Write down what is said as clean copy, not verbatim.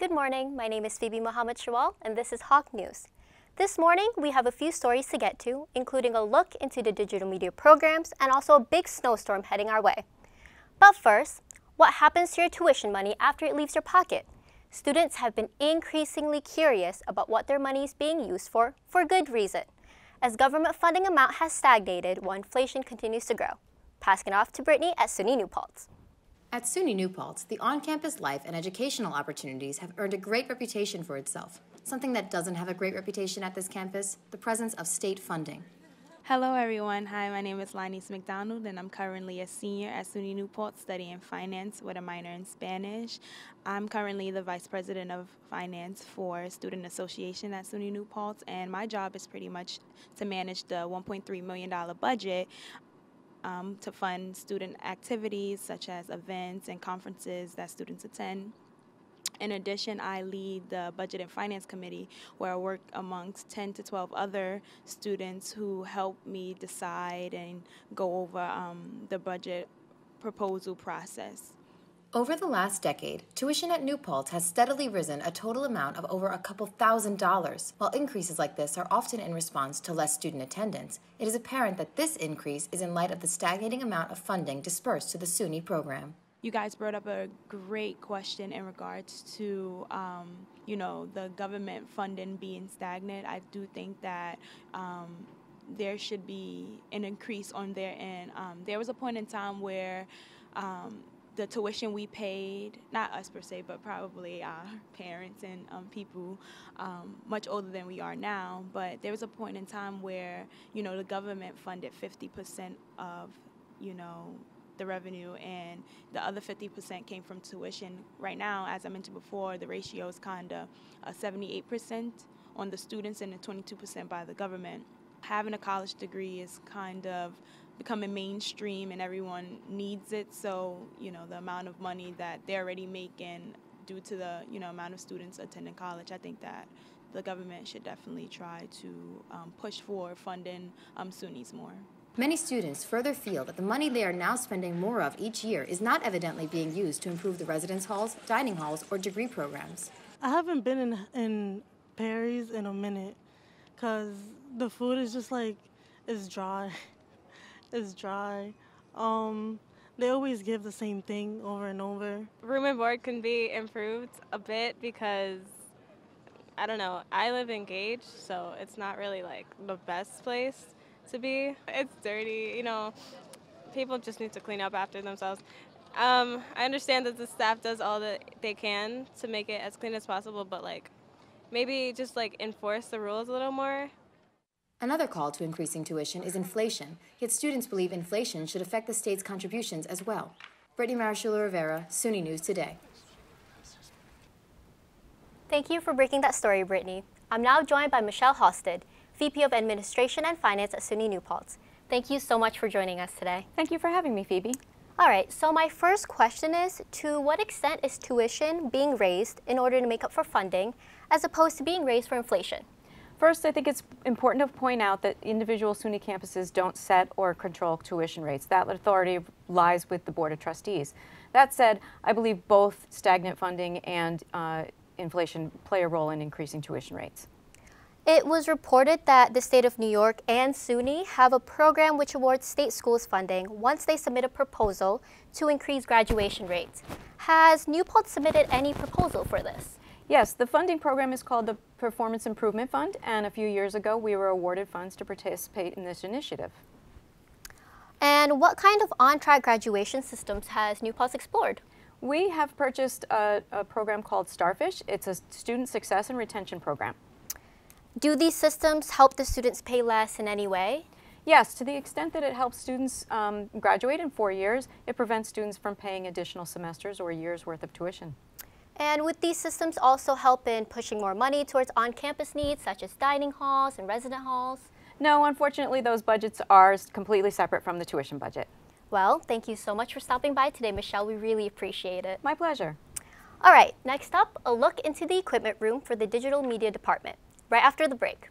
Good morning, my name is Phoebe Mohammed Shawal, and this is Hawk News. This morning, we have a few stories to get to, including a look into the digital media programs and also a big snowstorm heading our way. But first, what happens to your tuition money after it leaves your pocket? Students have been increasingly curious about what their money is being used for good reason, as government funding amount has stagnated while inflation continues to grow. Passing it off to Brittany at SUNY New Paltz. At SUNY New Paltz, the on-campus life and educational opportunities have earned a great reputation for itself. Something that doesn't have a great reputation at this campus, the presence of state funding. Hello everyone, hi, my name is Linese McDonald and I'm currently a senior at SUNY New Paltz studying finance with a minor in Spanish. I'm currently the Vice President of Finance for Student Association at SUNY New Paltz, and my job is pretty much to manage the $1.3 million budget to fund student activities such as events and conferences that students attend. In addition, I lead the Budget and Finance Committee, where I work amongst 10 to 12 other students who help me decide and go over the budget proposal process. Over the last decade, tuition at New Paltz has steadily risen a total amount of over a couple $1,000s. While increases like this are often in response to less student attendance, it is apparent that this increase is in light of the stagnating amount of funding dispersed to the SUNY program. You guys brought up a great question in regards to, the government funding being stagnant. I do think that there should be an increase on their end. There was a point in time where the tuition we paid, not us per se, but probably our parents and people much older than we are now, but there was a point in time where, the government funded 50% of, the revenue, and the other 50% came from tuition. Right now, as I mentioned before, the ratio is kind of 78% on the students and 22% by the government. Having a college degree is kind of becoming mainstream and everyone needs it, so the amount of money that they're already making due to the amount of students attending college, I think that the government should definitely try to push for funding SUNYs more. Many students further feel that the money they are now spending more of each year is not evidently being used to improve the residence halls, dining halls, or degree programs. I haven't been in Perry's in a minute because the food is just it's dry. It's dry. They always give the same thing over and over. Room and board can be improved a bit because, I don't know, I live in Gage, so it's not really the best place to be. It's dirty, people just need to clean up after themselves. I understand that the staff does all that they can to make it as clean as possible, but maybe just enforce the rules a little more. Another call to increasing tuition is inflation, yet students believe inflation should affect the state's contributions as well. Brittany Marichula-Rivera, SUNY News Today. Thank you for breaking that story, Brittany. I'm now joined by Michelle Hosted, VP of Administration and Finance at SUNY New Paltz. Thank you so much for joining us today. Thank you for having me, Phoebe. All right, so my first question is, to what extent is tuition being raised in order to make up for funding, as opposed to being raised for inflation? First, I think it's important to point out that individual SUNY campuses don't set or control tuition rates. That authority lies with the Board of Trustees. That said, I believe both stagnant funding and inflation play a role in increasing tuition rates. It was reported that the state of New York and SUNY have a program which awards state schools funding once they submit a proposal to increase graduation rates. Has New Paltz submitted any proposal for this? Yes, the funding program is called the Performance Improvement Fund, and a few years ago we were awarded funds to participate in this initiative. And what kind of on-track graduation systems has New Paltz explored? We have purchased a program called Starfish. It's a student success and retention program. Do these systems help the students pay less in any way? Yes, to the extent that it helps students graduate in 4 years, it prevents students from paying additional semesters or years worth of tuition. And would these systems also help in pushing more money towards on-campus needs, such as dining halls and resident halls? No, unfortunately, those budgets are completely separate from the tuition budget. Well, thank you so much for stopping by today, Michelle. We really appreciate it. My pleasure. All right, next up, a look into the equipment room for the digital media department, right after the break.